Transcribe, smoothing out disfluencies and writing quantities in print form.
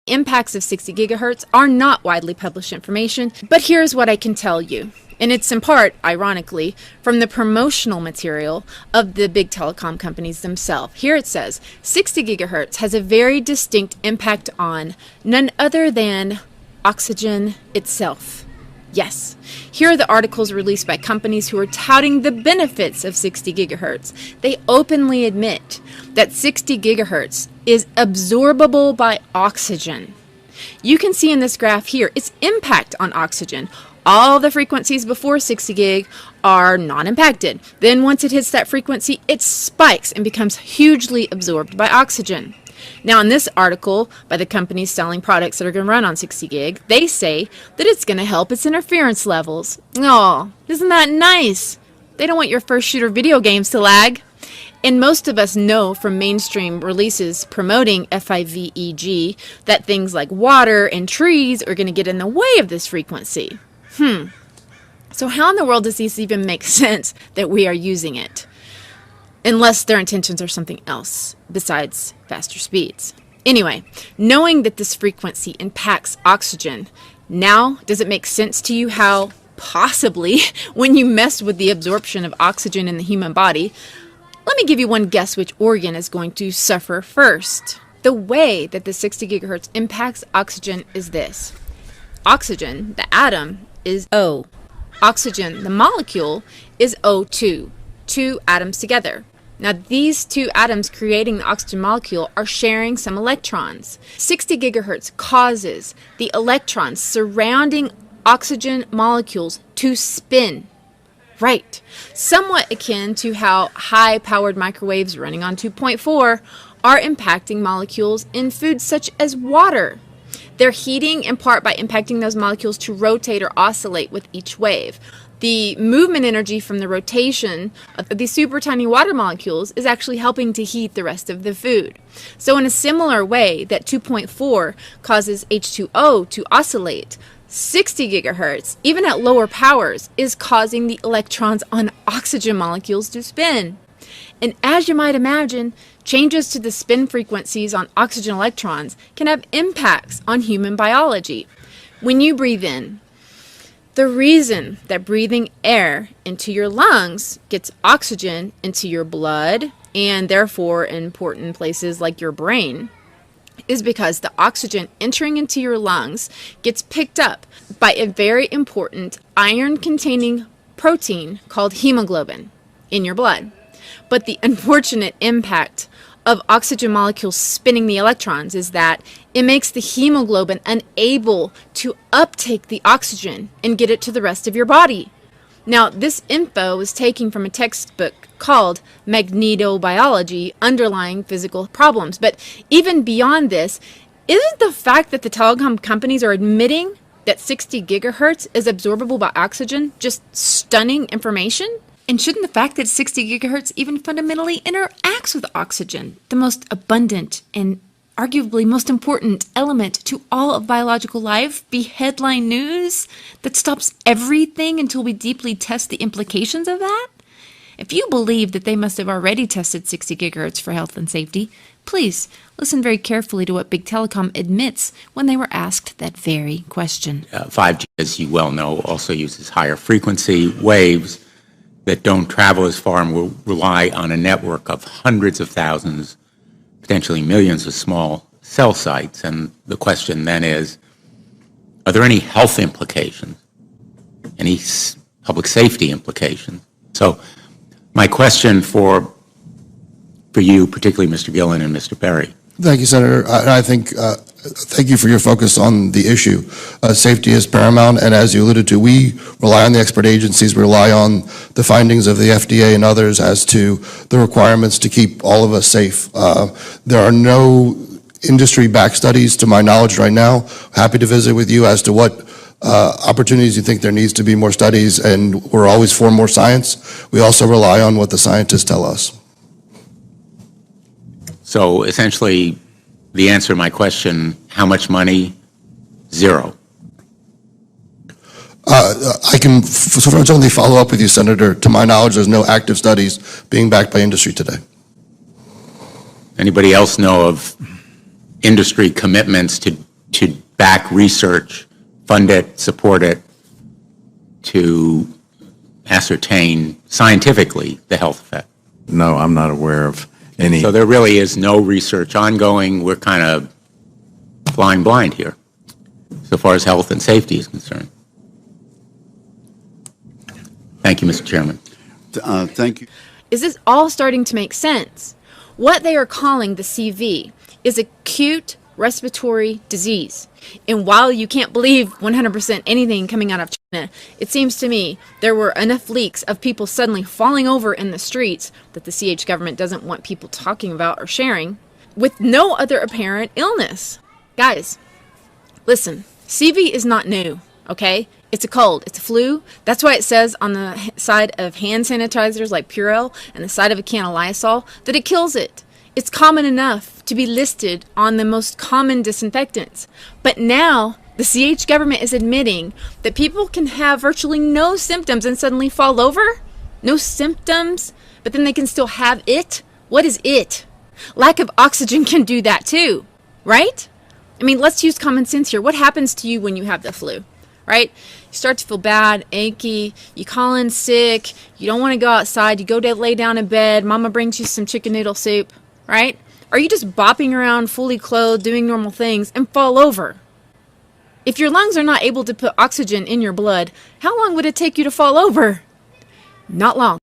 impacts of 60 gigahertz are not widely published information, but here's what I can tell you. And it's in part, ironically, from the promotional material of the big telecom companies themselves. Here it says, 60 gigahertz has a very distinct impact on none other than oxygen itself. Yes, here are the articles released by companies who are touting the benefits of 60 gigahertz. They openly admit that 60 gigahertz is absorbable by oxygen. You can see in this graph here its impact on oxygen. All the frequencies before 60 gig are non-impacted. Then once it hits that frequency, it spikes and becomes hugely absorbed by oxygen. Now in this article by the companies selling products that are going to run on 60 gig, they say that it's going to help its interference levels. Oh, isn't that nice? They don't want your first shooter video games to lag. And most of us know from mainstream releases promoting FIVEG that things like water and trees are going to get in the way of this frequency. So how in the world does this even make sense that we are using it? Unless their intentions are something else besides faster speeds. Anyway, knowing that this frequency impacts oxygen, now does it make sense to you how possibly when you mess with the absorption of oxygen in the human body, let me give you one guess which organ is going to suffer first. The way that the 60 gigahertz impacts oxygen is this. Oxygen, the atom, is O. Oxygen, the molecule, is O2. Two atoms together. Now these two atoms creating the oxygen molecule are sharing some electrons. 60 gigahertz causes the electrons surrounding oxygen molecules to spin. Right. Somewhat akin to how high-powered microwaves running on 2.4 are impacting molecules in foods such as water. They're heating in part by impacting those molecules to rotate or oscillate with each wave. The movement energy from the rotation of these super tiny water molecules is actually helping to heat the rest of the food. So in a similar way that 2.4 causes H2O to oscillate, 60 gigahertz, even at lower powers, is causing the electrons on oxygen molecules to spin. And as you might imagine, changes to the spin frequencies on oxygen electrons can have impacts on human biology. When you breathe in, the reason that breathing air into your lungs gets oxygen into your blood and therefore in important places like your brain is because the oxygen entering into your lungs gets picked up by a very important iron-containing protein called hemoglobin in your blood. But the unfortunate impact of oxygen molecules spinning the electrons is that it makes the hemoglobin unable to uptake the oxygen and get it to the rest of your body. Now, this info was taken from a textbook called Magnetobiology, Underlying Physical Problems. But even beyond this, isn't the fact that the telecom companies are admitting that 60 gigahertz is absorbable by oxygen just stunning information? And shouldn't the fact that 60 gigahertz even fundamentally interacts with oxygen, the most abundant and arguably most important element to all of biological life, be headline news that stops everything until we deeply test the implications of that? If you believe that they must have already tested 60 gigahertz for health and safety, please listen very carefully to what Big Telecom admits when they were asked that very question. 5G, as you well know, also uses higher frequency waves that don't travel as far and will rely on a network of hundreds of thousands, potentially millions of small cell sites. And the question then is, are there any health implications, any public safety implications? So my question for you, particularly Mr. Gillen and Mr. Berry. Thank you, Senator. I think, thank you for your focus on the issue. Safety is paramount, and as you alluded to, we rely on the expert agencies, we rely on the findings of the FDA and others as to the requirements to keep all of us safe. There are no industry-backed studies, to my knowledge right now. Happy to visit with you as to what opportunities you think there needs to be more studies, and we're always for more science. We also rely on what the scientists tell us. So essentially, the answer to my question, how much money? Zero. I can certainly follow up with you, Senator. To my knowledge, there's no active studies being backed by industry today. Anybody else know of industry commitments to to back research, fund it, support it, to ascertain scientifically the health effect? No, I'm not aware of any. So there really is no research ongoing. We're kind of flying blind here, so far as health and safety is concerned. Thank you, Mr. Chairman. Thank you. Is this all starting to make sense? What they are calling the CV is acute respiratory disease. And while you can't believe 100% anything coming out of China, it seems to me there were enough leaks of people suddenly falling over in the streets that the CH government doesn't want people talking about or sharing, with no other apparent illness. Guys, listen, CV is not new, okay? It's a cold, it's a flu. That's why it says on the side of hand sanitizers like Purell and the side of a can of Lysol that it kills it. It's common enough to be listed on the most common disinfectants. But now the CH government is admitting that people can have virtually no symptoms and suddenly fall over. No symptoms, but then they can still have it. What is it? Lack of oxygen can do that too, right? I mean, let's use common sense here. What happens to you when you have the flu, right? You start to feel bad, achy, you call in sick, you don't want to go outside, you go to lay down in bed, mama brings you some chicken noodle soup, right? Or you just bopping around fully clothed, doing normal things, and fall over? If your lungs are not able to put oxygen in your blood, how long would it take you to fall over? Not long.